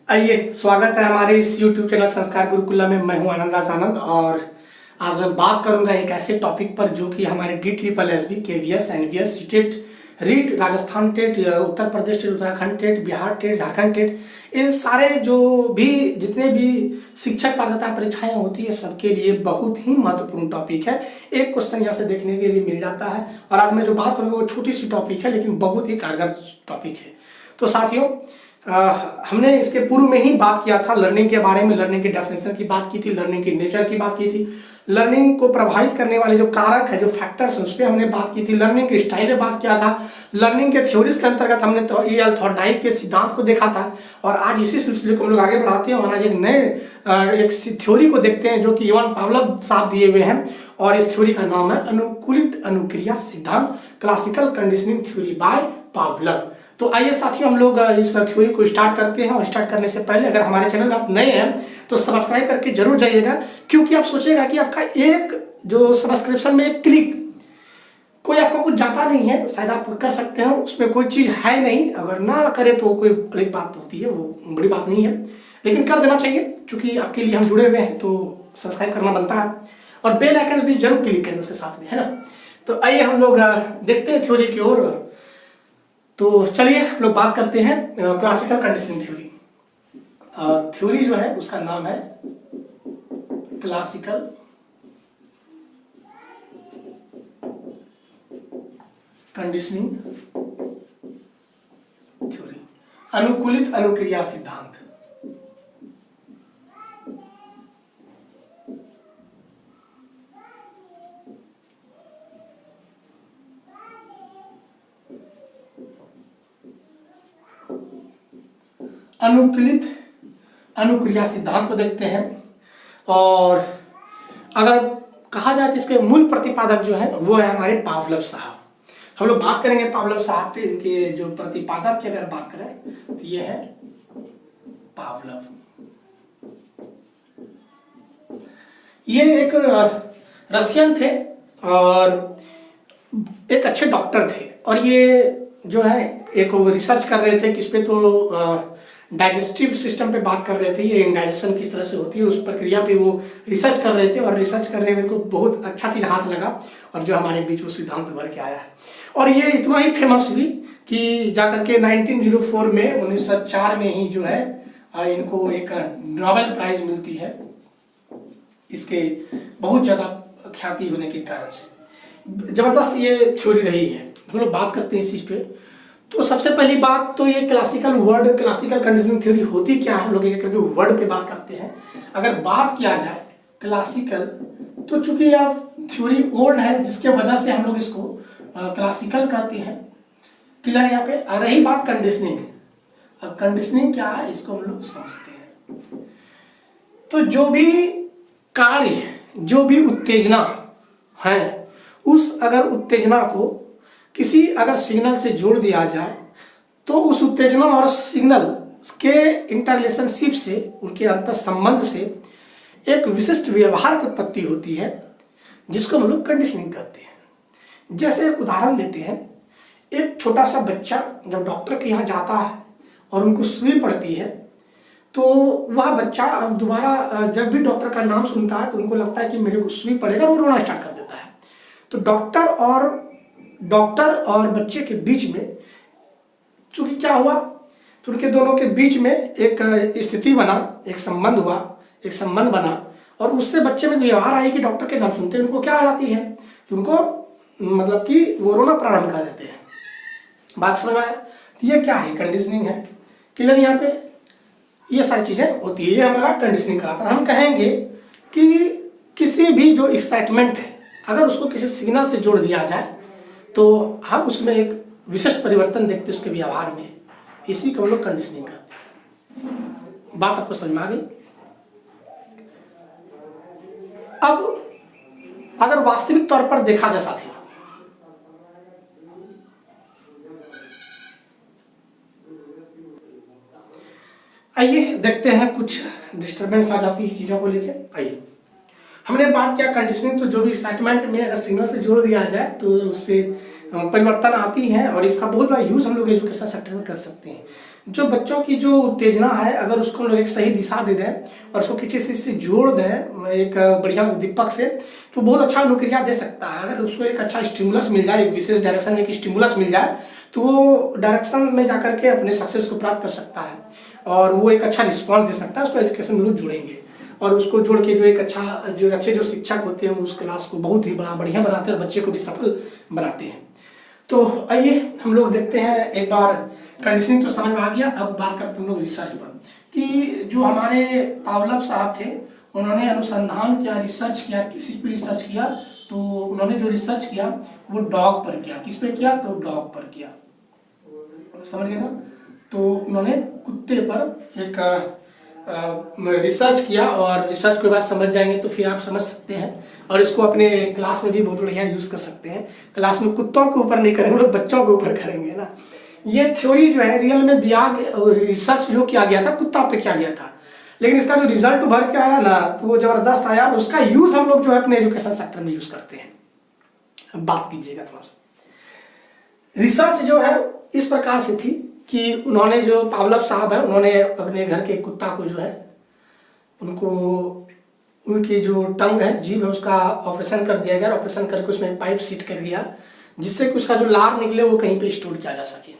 आइए, स्वागत है हमारे इस YouTube चैनल संस्कार गुरुकुला में। मैं हूं आनंद राज आनंद और आज मैं बात करूंगा एक ऐसे टॉपिक पर जो कि हमारे DSSB KVS NVS TET REET, Rajasthan TET, Uttar Pradesh TET, Uttarakhand TET, Bihar TET, Jharkhand TET, इन सारे जो भी जितने भी शिक्षक पात्रता परीक्षाएं होती है सबके लिए बहुत ही महत्वपूर्ण टॉपिक है। एक क्वेश्चन यहाँ से देखने के लिए मिल जाता है और आज मैं जो बात करूँगा वो छोटी सी टॉपिक है लेकिन बहुत ही कारगर टॉपिक है। तो साथियों, हमने इसके पूर्व में ही बात किया था लर्निंग के बारे में, लर्निंग की डेफिनेशन की बात की थी, लर्निंग की नेचर की बात की थी, लर्निंग को प्रभावित करने वाले जो कारक है, जो फैक्टर्स हैं उस पर हमने बात की थी, लर्निंग के स्टाइल पे बात किया था, लर्निंग के थ्योरीज के अंतर्गत हमने तो EL थॉर्नडाइक के सिद्धांत को देखा था। और आज इसी सिलसिले को हम लोग आगे बढ़ाते हैं और आज एक नए एक थ्योरी को देखते हैं जो कि इवान पावलोव साहब दिए हुए हैं और इस थ्योरी का नाम है अनुकूलित अनुक्रिया सिद्धांत, classical conditioning theory by Pavlov. तो आइए साथियों, हम लोग इस थ्योरी को स्टार्ट करते हैं और स्टार्ट करने से पहले अगर हमारे चैनल में आप नए हैं तो सब्सक्राइब करके जरूर जाइएगा, क्योंकि आप सोचेगा कि आपका एक जो सब्सक्रिप्शन में एक क्लिक कोई आपको कुछ जाता नहीं है, शायद आप कर सकते हैं, उसमें कोई चीज़ है नहीं, अगर ना करे तो कोई अलग बात होती है, वो बड़ी बात नहीं है, लेकिन कर देना चाहिए क्योंकि आपके लिए हम जुड़े हुए हैं तो सब्सक्राइब करना बनता है और बेल आइकन भी जरूर क्लिक करें उसके साथ में, है ना। तो आइए हम लोग देखते हैं थ्योरी की ओर। तो चलिए हम लोग बात करते हैं क्लासिकल कंडीशनिंग थ्योरी। थ्योरी जो है उसका नाम है क्लासिकल कंडीशनिंग थ्योरी, अनुकूलित अनुक्रिया सिद्धांत। अनुकूलित अनुक्रिया सिद्धांत को देखते हैं और अगर कहा जाए तो इसके मूल प्रतिपादक जो है वो है हमारे पावलोव साहब। हम लोग बात करेंगे पावलोव साहब पे, इनके जो प्रतिपादक की अगर बात करें तो ये है पावलोव। ये एक रशियन थे और एक अच्छे डॉक्टर थे और ये जो है एक रिसर्च कर रहे थे किस पे, तो डाइजेस्टिव सिस्टम पे बात कर रहे थे, ये इंडाइजेशन किस तरह से होती है उस प्रक्रिया पे वो रिसर्च कर रहे थे और रिसर्च करने में इनको बहुत अच्छा चीज़ हाथ लगा और जो हमारे बीच वो सिद्धांत भर के आया है और ये इतना ही फेमस हुई कि जाकर के 1904 में 1904 में ही जो है इनको एक नोबेल प्राइज मिलती है, इसके बहुत ज़्यादा ख्याति होने के कारण से। ज़बरदस्त ये थ्योरी रही है। हम लोग बात करते हैं इस चीज़ पे। तो सबसे पहली बात तो ये classical word, classical conditioning theory होती क्या है, हम लोग एक करके वर्ड पे बात करते हैं। अगर बात किया जाए क्लासिकल, तो चूंकि यह थ्योरी ओल्ड है जिसके वजह से हम लोग इसको क्लासिकल कहते हैं। क्लियर यहाँ पे। रही बात कंडीशनिंग, अब कंडीशनिंग क्या है इसको हम लोग समझते हैं। तो जो भी कार्य, जो भी उत्तेजना है, उस अगर उत्तेजना को किसी अगर सिग्नल से जोड़ दिया जाए तो उस उत्तेजना और सिग्नल के इंटररिलेशनशिप से, उनके अंतर संबंध से एक विशिष्ट व्यवहार की उत्पत्ति होती है जिसको हम लोग कंडीशनिंग कहते हैं। जैसे एक उदाहरण लेते हैं, एक छोटा सा बच्चा जब डॉक्टर के यहाँ जाता है और उनको सुई पड़ती है तो वह बच्चा अब दोबारा जब भी डॉक्टर का नाम सुनता है तो उनको लगता है कि मेरे को सुई पड़ेगा और वो रोना स्टार्ट कर देता है। तो डॉक्टर और बच्चे के बीच में चूंकि क्या हुआ, तो उनके दोनों के बीच में एक स्थिति बना, एक संबंध हुआ, एक संबंध बना और उससे बच्चे में व्यवहार आई कि डॉक्टर के नाम सुनते हैं उनको क्या आ जाती है कि उनको मतलब कि वो रोना प्रारंभ कर देते हैं। बात समझ में आया? तो ये क्या है, कंडीशनिंग है। क्लियर? यहाँ पे ये सारी चीजें होती है, ये हमारा कंडीशनिंग कराता है। हम कहेंगे कि किसी भी जो एक्साइटमेंट है अगर उसको किसी सिग्नल से जोड़ दिया जाए तो हम उसमें एक विशिष्ट परिवर्तन देखते हैं उसके व्यवहार में, इसी को हम लोग कंडीशनिंग करते हैं। बात आपको समझ में आ गई? अब अगर वास्तविक तौर पर देखा जाए साथियों, आइए देखते हैं, कुछ डिस्टर्बेंस आ जाती है चीजों को लेके। आइए, हमने बात किया कंडीशनिंग, तो जो भी एक्साइटमेंट में अगर सिग्नल से जोड़ दिया जाए तो उससे परिवर्तन आती है और इसका बहुत बड़ा यूज़ हम लोग एजुकेशन सेक्टर में कर सकते हैं। जो बच्चों की जो उत्तेजना है, अगर उसको हम लोग एक सही दिशा दे दें और उसको किसी चीज़ से जोड़ दें एक बढ़िया उद्दीपक से, तो बहुत अच्छा नौकरियाँ दे सकता है। अगर उसको एक अच्छा स्टिमुलस मिल जाए, एक विशेष डायरेक्शन में एक स्टिमुलस मिल जाए, तो वो डायरेक्शन में जाकर के अपने सक्सेस को प्राप्त कर सकता है और वो एक अच्छा रिस्पॉन्स दे सकता है। उसको एजुकेशन में लोग जुड़ेंगे और उसको जोड़ के जो एक अच्छे जो शिक्षक होते हैं उस क्लास को बहुत ही बढ़िया बनाते हैं और बच्चे को भी सफल बनाते हैं। तो आइए हम लोग देखते हैं, एक बार कंडीशनिंग तो समझ में आ गया, अब बात करते हैं हम लोग रिसर्च पर कि जो हमारे पावलोव साहब थे उन्होंने अनुसंधान किया, रिसर्च किया। किस चीज़ पर रिसर्च किया? तो उन्होंने जो रिसर्च किया वो डॉग पर किया। किस पे किया? तो डॉग पर किया, समझ गए ना। तो उन्होंने कुत्ते पर एक रिसर्च किया और रिसर्च को एक बार समझ जाएंगे तो फिर आप समझ सकते हैं और इसको अपने क्लास में भी बहुत बढ़िया यूज़ कर सकते हैं। क्लास में कुत्तों के ऊपर नहीं करेंगे, लोग बच्चों के ऊपर करेंगे ना। ये थ्योरी जो है रियल में दिया, रिसर्च जो किया गया था कुत्ता पे किया गया था, लेकिन इसका जो रिजल्ट उभर के आया ना तो वो ज़बरदस्त आया और उसका यूज़ हम लोग जो है अपने एजुकेशन सेक्टर में यूज़ करते हैं। अब बात कीजिएगा थोड़ा सा। रिसर्च जो है इस प्रकार से थी कि उन्होंने, जो पावलोव साहब है, उन्होंने अपने घर के कुत्ता को जो है उनको, उनकी जो टंग है, जीभ है, उसका ऑपरेशन कर दिया गया। ऑपरेशन करके उसमें पाइप सीट कर दिया जिससे कि उसका जो लार निकले वो कहीं पे स्टोर किया जा सके।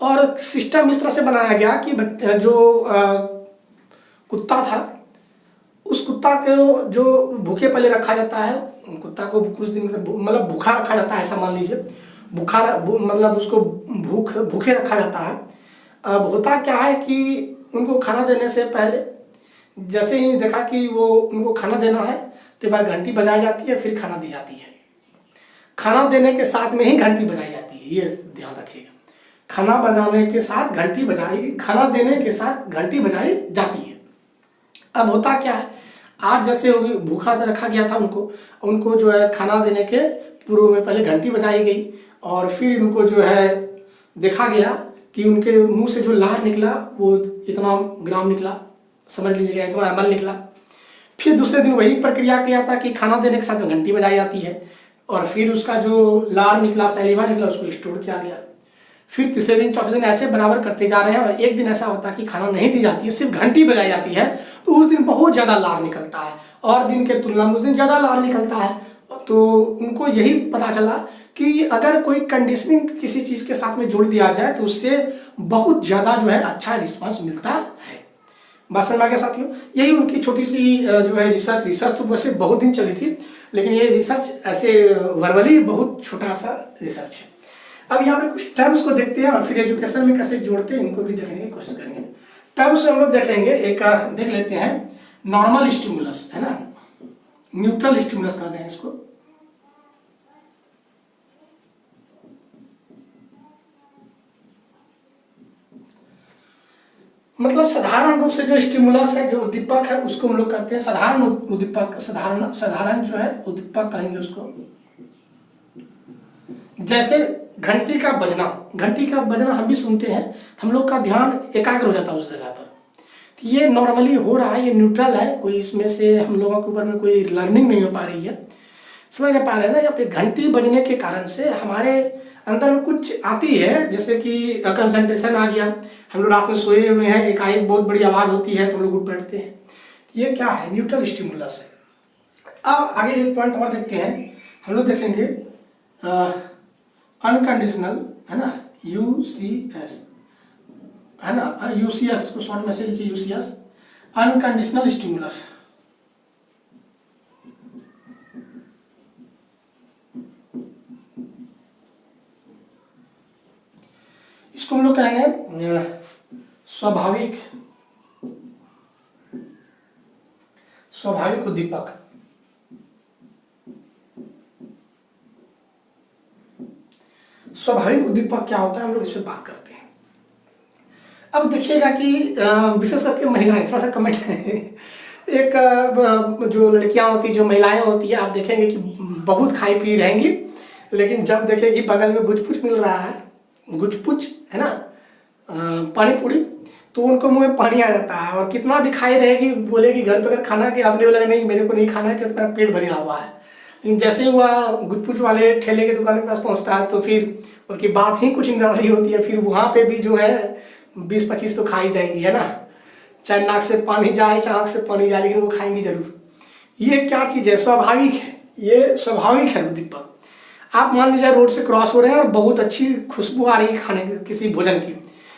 और सिस्टम इस तरह से बनाया गया कि जो कुत्ता था उस कुत्ता को जो भूखे पहले रखा जाता है, कुत्ता को कुछ दिन मतलब भूखा रखा जाता है, ऐसा मान लीजिए। मतलब उसको भूखे रखा जाता है। अब होता क्या है कि उनको खाना देने से पहले जैसे ही देखा कि वो उनको खाना देना है तो एक बार घंटी बजाई जाती है, फिर खाना दी जाती है। खाना देने के साथ में ही घंटी बजाई जाती है, ये ध्यान रखिएगा। खाना बजाने के साथ घंटी बजाई, खाना देने के साथ घंटी बजाई जाती है। अब होता क्या है, आज जैसे भूखा रखा गया था उनको जो है खाना देने के पूर्व में पहले घंटी बजाई गई और फिर उनको जो है देखा गया कि उनके मुंह से जो लार निकला वो इतना ग्राम निकला, समझ लीजिएगा, इतना ml निकला। फिर दूसरे दिन वही प्रक्रिया किया था कि खाना देने के साथ में घंटी बजाई जाती है और फिर उसका जो लार निकला, सैलिवा निकला, उसको स्टोर किया गया। फिर तीसरे दिन, चौथे दिन ऐसे बराबर करते जा रहे हैं और एक दिन ऐसा होता है कि खाना नहीं दी जाती है, सिर्फ घंटी बजाई जाती है, तो उस दिन बहुत ज़्यादा लार निकलता है और दिन के तुलना में उस दिन ज़्यादा लार निकलता है। तो उनको यही पता चला कि अगर कोई कंडीशनिंग किसी चीज़ के साथ में जोड़ दिया जाए तो उससे बहुत ज़्यादा जो है अच्छा रिस्पॉन्स मिलता है। बात समझ में आ गया साथियों? यही उनकी छोटी सी जो है रिसर्च तो वैसे बहुत दिन चली थी, लेकिन ये रिसर्च ऐसे वर्बली बहुत छोटा सा रिसर्च है। अब यहाँ पे कुछ टर्म्स को देखते हैं और फिर एजुकेशन में कैसे जोड़ते हैं इनको भी देखने की कोशिश करेंगे। टर्म्स हम लोग देखेंगे, एक देख लेते हैं नॉर्मल स्टिमुलस, है ना, न्यूट्रल स्टिमुलस कहते हैं इसको। मतलब साधारण रूप से जो स्टिमुलस है, जो उद्दीपक है, उसको हम लोग कहते हैं साधारण उद्दीपक। साधारण जो है उद्दीपक कहेंगे उसको। जैसे घंटी का बजना हम भी सुनते हैं, हम लोग का ध्यान एकाग्र हो जाता है उस जगह पर। तो ये नॉर्मली हो रहा है, ये न्यूट्रल है, कोई इसमें से हम लोगों के ऊपर में कोई लर्निंग नहीं हो पा रही है, समझ नहीं पा रहे हैं ना। यहाँ पे घंटी बजने के कारण से हमारे अंदर में कुछ आती है, जैसे कि कंसंट्रेशन आ गया। हम लोग रात में सोए हुए हैं, एकाएक बहुत बड़ी आवाज़ होती है तो हम लोग उठ बैठते हैं, ये क्या है? न्यूट्रल स्टिमुलस है। अब आगे एक पॉइंट और देखते हैं, हम लोग देखेंगे अनकंडीशनल, है ना, UCS, है ना, UCS को शॉर्ट में से लिखिए, UCS, अनकंडीशनल स्टिमुलस। इसको हम लोग कहेंगे स्वाभाविक उद्दीपक। स्वाभाविक उद्दीपक क्या होता है, हम लोग इस पर बात करते हैं। अब देखिएगा कि विशेष करके महिलाएं, थोड़ा सा कमेंट एक जो लड़कियां होती, जो महिलाएं होती है, आप देखेंगे कि बहुत खाई पी रहेंगी, लेकिन जब देखेंगे बगल में गुचपुच मिल रहा है, गुचपुच, है ना, पानी पूरी, तो उनको मुंह में पानी आ जाता है। और कितना भी खाई रहेगी, बोलेगी घर पे अगर खाना कि आपने बोला नहीं मेरे को नहीं खाना है क्योंकि मेरा पेट भरा हुआ है। लेकिन जैसे ही वह गुचपुच वाले ठेले की दुकान के पास पहुंचता है तो फिर उनकी बात ही कुछ निराली होती है। फिर वहाँ पे भी जो है 20-25 तो खा ही जाएंगी, है ना। चाहे नाक से पानी जाए चाहे आँख से पानी जाए, लेकिन वो खाएंगी जरूर। ये क्या चीज़ है, स्वाभाविक है, ये स्वाभाविक है दीपक। आप मान लीजिए रोड से क्रॉस हो रहे हैं और बहुत अच्छी खुशबू आ रही है खाने की किसी भोजन की,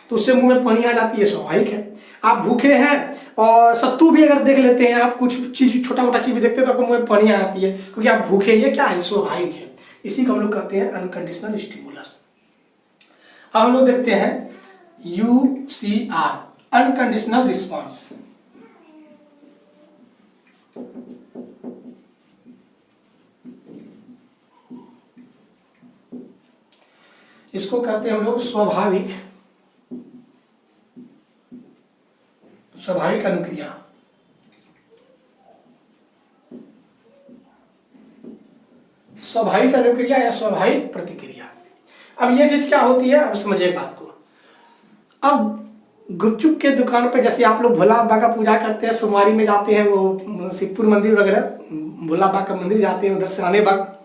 तो उससे मुंह में पानी आ जाती है, स्वाभाविक है। आप भूखे हैं और सत्तू भी अगर देख लेते हैं, आप कुछ चीज छोटा मोटा चीज भी देखते हैं तो आपको मुंह में पानी आ जाती है क्योंकि आप भूखे हैं। ये क्या है, स्वाभाविक है। इसी को हम लोग कहते हैं अनकंडीशनल स्टिमुलस। अब हम लोग देखते हैं UCR, अनकंडीशनल रिस्पॉन्स। इसको कहते हैं हम लोग स्वाभाविक अनुक्रिया। स्वाभाविक अनुक्रिया या स्वाभाविक प्रतिक्रिया। अब ये चीज क्या होती है, अब समझिए बात को। अब गुपचुप के दुकान पे जैसे आप लोग भोला बाबा का पूजा करते हैं, सोमवारी में जाते हैं, वो शिवपुर मंदिर वगैरह भोला बाबा का मंदिर जाते हैं, उधर से आने वक्त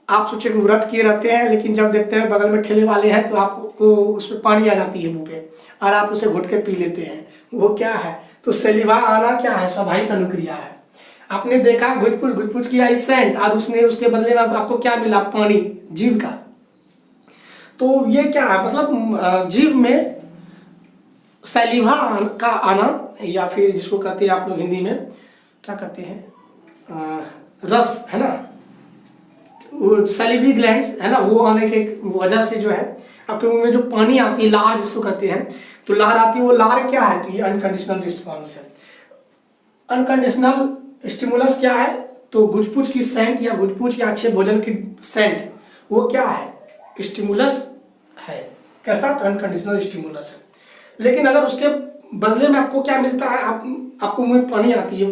आप सोचे कि व्रत किए रहते हैं, लेकिन जब देखते हैं बगल में ठेले वाले हैं तो आपको उसमें पानी आ जाती है मुंह पे और आप उसे घुट के पी लेते हैं। वो क्या है, तो सलीवा आना क्या है, स्वाभाविक अनुक्रिया है। आपने देखा घुटपुच किया इस सेंट और उसने उसके बदले में आपको क्या मिला, पानी, जीभ का। तो ये क्या है, मतलब जीभ में सलीवा का आना, या फिर जिसको कहते हैं आप लोग हिंदी में क्या कहते हैं, रस, है ना, वो सलीवी ग्लैंड्स, है ना, वो आने के वजह से जो है आपके मुंह में जो पानी आती है, लार जिसको कहते हैं, तो लार आती है। वो लार क्या है, तो ये अनकंडीशनल रिस्पॉन्स है। अनकंडीशनल स्टिमुलस क्या है, तो गुचपुच की सेंट या गुचपुच या अच्छे भोजन की सेंट, वो क्या है, स्टिमुलस है। कैसा, तो अनकंडीशनल स्टिमुलस है। लेकिन अगर उसके बदले में आपको क्या मिलता है, आपको मुंह में पानी आती है,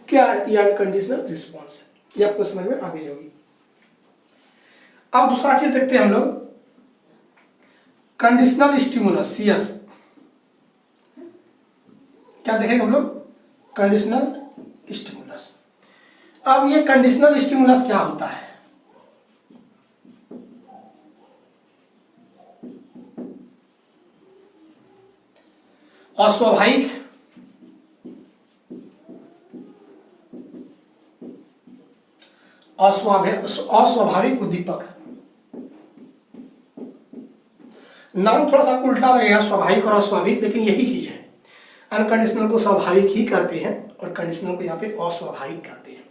क्या आती है, अनकंडीशनल रिस्पॉन्स है। ये आपको समझ में आ गई होगी। अब दूसरा चीज देखते हैं हम लोग, कंडीशनल स्टिमुलस, CS। क्या देखेंगे हम लोग, कंडीशनल स्टिमुलस। अब ये कंडीशनल स्टिमुलस क्या होता है, अस्वाभाविक उद्दीपक। नाम थोड़ा सा उल्टा लगेगा, स्वाभाविक और अस्वाभाविक, लेकिन यही चीज है। अनकंडीशनल को स्वाभाविक ही कहते हैं और कंडीशनल को यहाँ पे अस्वाभाविक कहते हैं।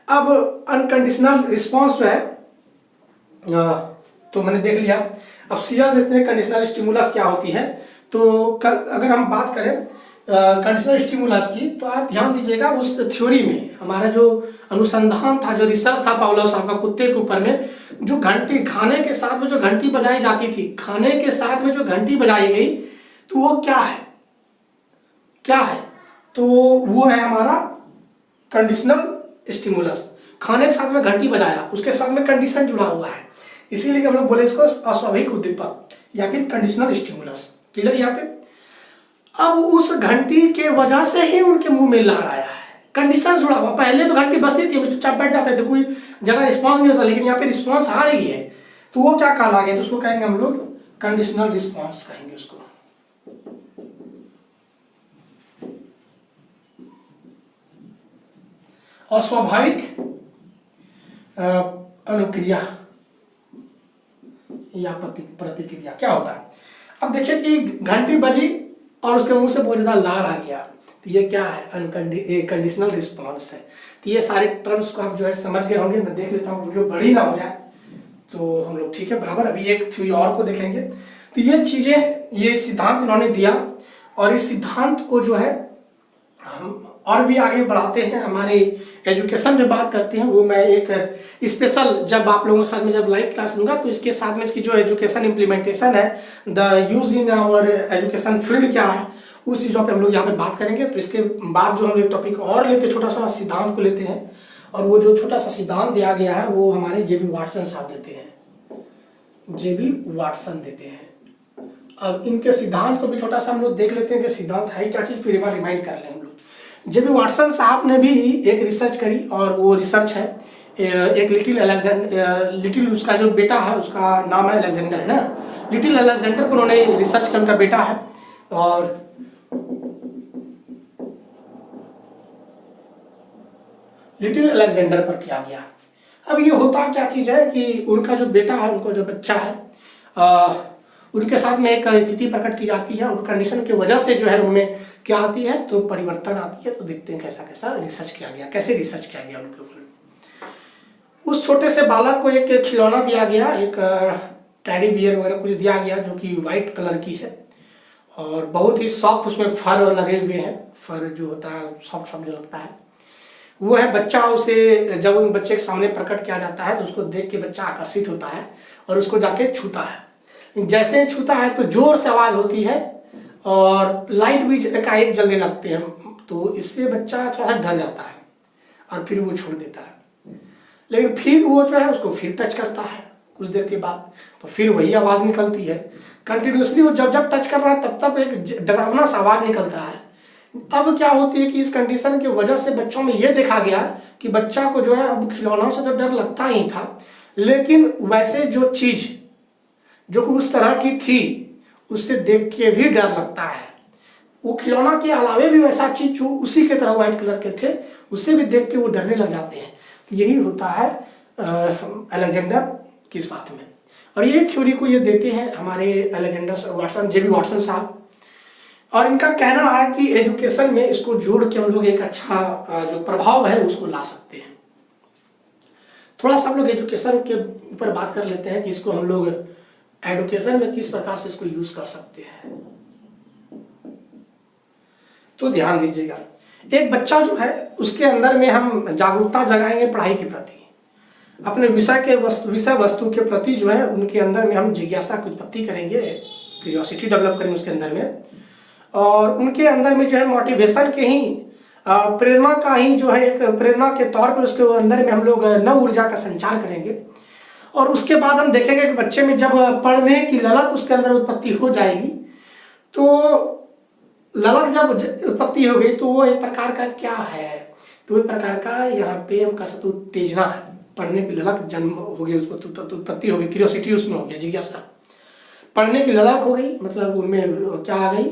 अब अनकंडीशनल रिस्पॉन्स जो है तो मैंने देख लिया। अब सीधा देखते हैं कंडीशनल स्टिमुलस क्या होती है। तो अगर हम बात करें कंडीशनल स्टिमुलस की, तो आप ध्यान दीजिएगा उस थ्योरी में हमारा जो अनुसंधान था, जो रिसर्च था पावलोव साहब का कुत्ते के ऊपर में, जो घंटी खाने के साथ में जो घंटी बजाई जाती थी, खाने के साथ में जो घंटी बजाई गई, तो वो क्या है, तो वो है हमारा कंडीशनल स्टिमुलस। खाने के साथ में घंटी बजाया, उसके साथ में कंडीशन जुड़ा हुआ है, इसीलिए हम लोग बोले इसको अस्वाभाविक उद्दीपक या फिर कंडीशनल स्टिमुलस। क्लियर यहाँ पे। अब उस घंटी के वजह से ही उनके मुंह में लार आया है, कंडीशन जुड़ा हुआ। पहले तो घंटी बजती थी, चुपचाप बैठ जाते थे, कोई जगह रिस्पॉन्स नहीं होता, लेकिन यहाँ पे रिस्पॉन्स आ रही है, तो वो क्या कहला गया, तो उसको कहेंगे हम लोग कंडीशनल रिस्पॉन्स कहेंगे उसको। अस्वाभाविक अनुक्रिया या प्रतिक्रिया क्या होता है। अब देखिए कि घंटी बजी और उसके मुंह से बहुत ज्यादा लार आ गया, तो ये क्या है, कंडीशनल रिस्पॉन्स है। तो ये सारे टर्म्स को आप जो है समझ गए होंगे। मैं देख लेता हूँ वीडियो बड़ी ना हो जाए तो हम लोग ठीक है बराबर। अभी एक थ्योरी और को देखेंगे। तो ये चीजें, ये सिद्धांत इन्होंने दिया और इस सिद्धांत को जो है हम और भी आगे बढ़ाते हैं। हमारे एजुकेशन में बात करते हैं, वो मैं एक स्पेशल जब आप लोगों के साथ में जब लाइव क्लास लूंगा तो इसके साथ में इसकी जो एजुकेशन इम्प्लीमेंटेशन है, the use in our education field क्या है, उस चीज़ों पे हम लोग यहाँ पे बात करेंगे। तो इसके बाद जो हम एक टॉपिक और लेते, छोटा सा सिद्धांत को लेते हैं, और वो जो छोटा सा सिद्धांत दिया गया है वो हमारे JB वाटसन साहब देते हैं, JB वाटसन देते हैं। अब इनके सिद्धांत को भी छोटा सा हम लोग देख लेते हैं कि सिद्धांत है क्या चीज़, फिर एक बार रिमाइंड कर लें हम लोग। जेबी वाटसन साहब ने भी एक रिसर्च करी, और वो रिसर्च है एक लिटिल उसका जो बेटा है उसका नाम है अलेक्जेंडर, है ना। लिटिल अलेक्जेंडर पर उन्होंने रिसर्च किया, उनका बेटा है, और लिटिल अलेक्जेंडर पर किया गया। अब ये होता क्या चीज़ है कि उनका जो बेटा है, उनका जो बच्चा है, उनके साथ में एक स्थिति प्रकट की जाती है, और कंडीशन की वजह से जो है उनमें क्या आती है, तो परिवर्तन आती है। तो देखते हैं कैसा कैसा रिसर्च किया गया, कैसे रिसर्च किया गया उनके ऊपर। उस छोटे से बालक को एक खिलौना दिया गया, एक टेडी बियर वगैरह कुछ दिया गया जो कि वाइट कलर की है, और बहुत ही सॉफ्ट उसमें फर लगे हुए हैं। फर जो होता है सॉफ्ट सॉफ्ट जो लगता है वो है। बच्चा उसे जब उन बच्चे के सामने प्रकट किया जाता है तो उसको देख के बच्चा आकर्षित होता है और उसको जाके छूता है। जैसे ही छूता है तो जोर से आवाज़ होती है और लाइट भी एकाएक जलने लगते हैं। तो इससे बच्चा थोड़ा सा डर जाता है और फिर वो छोड़ देता है। लेकिन फिर वो जो है उसको फिर टच करता है कुछ देर के बाद, तो फिर वही आवाज़ निकलती है। कंटिन्यूसली वो जब जब टच कर रहा है तब तब एक डरावना सा आवाज़ निकलता है। अब क्या होती है कि इस कंडीशन की वजह से बच्चों में ये देखा गया कि बच्चा को जो है अब खिलौनों से तो डर लगता ही था, लेकिन वैसे जो चीज़ जो कि उस तरह की थी उससे देख के भी डर लगता है। वो खिलौना के अलावे भी वैसा चीज़ जो उसी के तरह व्हाइट कलर के थे उससे भी देख के वो डरने लग जाते हैं। तो यही होता है अलेक्जेंडर के साथ में। और ये थ्योरी को ये देते हैं हमारे अलेक्जेंडर वाटसन, जेबी वाटसन साहब। और इनका कहना है कि एजुकेशन में इसको जोड़ के हम लोग एक अच्छा जो प्रभाव है उसको ला सकते हैं। थोड़ा सा हम लोग एजुकेशन के ऊपर बात कर लेते हैं कि इसको हम लोग एजुकेशन में किस प्रकार से इसको यूज कर सकते हैं। तो ध्यान दीजिएगा, एक बच्चा जो है उसके अंदर में हम जागरूकता जगाएंगे पढ़ाई के प्रति, अपने विषय वस्तु के प्रति जो है उनके अंदर में हम जिज्ञासा की उत्पत्ति करेंगे, क्यूरियोसिटी डेवलप करेंगे उसके अंदर में। और उनके अंदर में जो है मोटिवेशन के ही प्रेरणा का ही जो है एक प्रेरणा के तौर पे उसके अंदर में हम लोग नव ऊर्जा का संचार करेंगे। और उसके बाद हम देखेंगे कि बच्चे में जब पढ़ने की ललक उसके अंदर उत्पत्ति हो जाएगी, तो ललक जब उत्पत्ति हो गई तो वो एक प्रकार का क्या है, तो एक प्रकार का यहाँ पे हम कह सकते उत्तेजना है। पढ़ने की ललक जन्म हो गई, उसको उत्पत्ति हो गई, क्यूरियोसिटी उसमें हो गया, जिज्ञासा। पढ़ने की ललक हो गई मतलब उनमें क्या आ गई,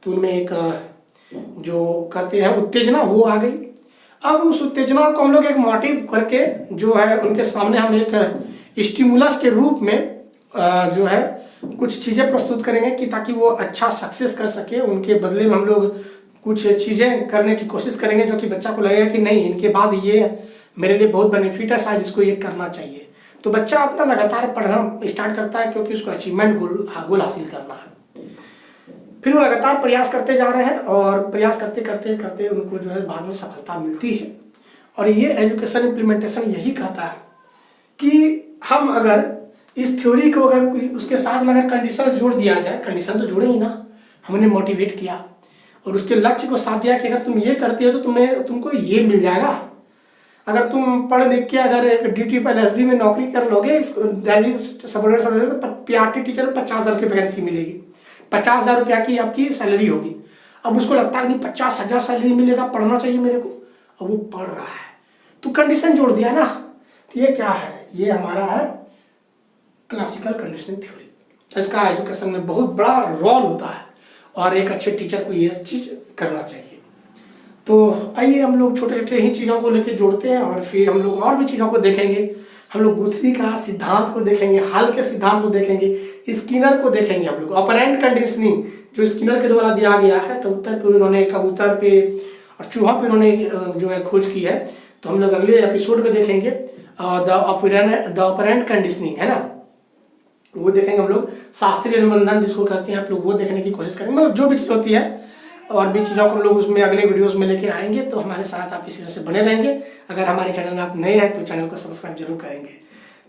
तो उनमें एक जो कहते हैं उत्तेजना वो आ गई। अब उस उत्तेजना को हम लोग एक मोटिव करके जो है उनके सामने हम एक स्टिमुलस के रूप में जो है कुछ चीज़ें प्रस्तुत करेंगे कि ताकि वो अच्छा सक्सेस कर सके। उनके बदले में हम लोग कुछ चीज़ें करने की कोशिश करेंगे जो कि बच्चा को लगेगा कि नहीं, इनके बाद ये मेरे लिए बहुत बेनिफिट है, शायद इसको ये करना चाहिए। तो बच्चा अपना लगातार पढ़ना स्टार्ट करता है क्योंकि उसको अचीवमेंट गोल हासिल करना है। फिर वो लगातार प्रयास करते जा रहे हैं और प्रयास करते करते करते उनको जो है बाद में सफलता मिलती है। और ये एजुकेशन इम्प्लीमेंटेशन यही कहता है कि हम अगर इस थ्योरी को अगर उसके साथ में अगर कंडीशंस जोड़ दिया जाए, कंडीशन तो जोड़े ही ना, हमने मोटिवेट किया और उसके लक्ष्य को साथ दिया कि अगर तुम ये करते हो तो तुमको ये मिल जाएगा। अगर तुम पढ़ लिख के अगर एक DTPLSB में नौकरी कर लोगे, दिल्ली सबऑर्डिनेट सर्विस तो PRT टीचर 50,000 की वैकेंसी मिलेगी, 50,000 रुपया की आपकी सैलरी होगी। अब उसको लगता है कि 50,000 सैलरी मिलेगा, पढ़ना चाहिए मेरे को, अब वो पढ़ रहा है। तो कंडीशन जोड़ दिया ना, तो ये क्या है, ये हमारा है क्लासिकल कंडीशनिंग थ्योरी। इसका एजुकेशन में बहुत बड़ा रोल होता है और एक अच्छे टीचर को ये चीज़ करना चाहिए। तो आइए हम लोग छोटे छोटे ही चीज़ों को लेके जोड़ते हैं और फिर हम लोग और भी चीज़ों को देखेंगे। हम लोग गुथरी का सिद्धांत को देखेंगे, हल के सिद्धांत को देखेंगे, स्किनर को देखेंगे। हम लोग ऑपरेंट कंडीशनिंग जो स्किनर के द्वारा दिया गया है, कबूतर पे उन्होंने कबूतर पे और चूहा पे उन्होंने जो है खोज की है। तो हम लोग अगले एपिसोड में देखेंगे द ऑपरेंट कंडीशनिंग, है ना, वो देखेंगे हम लोग। शास्त्रीय अनुबंधन जिसको कहते हैं आप लोग, वो देखने की कोशिश करेंगे। मतलब जो भी चीज़ होती है और भी चीज़ों को हम लोग उसमें अगले वीडियोस में लेके आएंगे। तो हमारे साथ आप इसी तरह से बने रहेंगे। अगर हमारे चैनल में आप नए हैं तो चैनल को सब्सक्राइब जरूर करेंगे।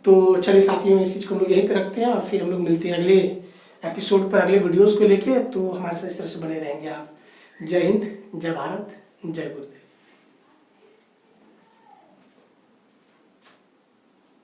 तो चलिए साथियों, इस चीज़ को हम लोग यहीं पे रखते हैं और फिर हम लोग मिलते हैं अगले एपिसोड पर अगले वीडियोज़ को लेके। तो हमारे साथ इस तरह से बने रहेंगे आप। जय हिंद, जय भारत, जय गुरुदेव।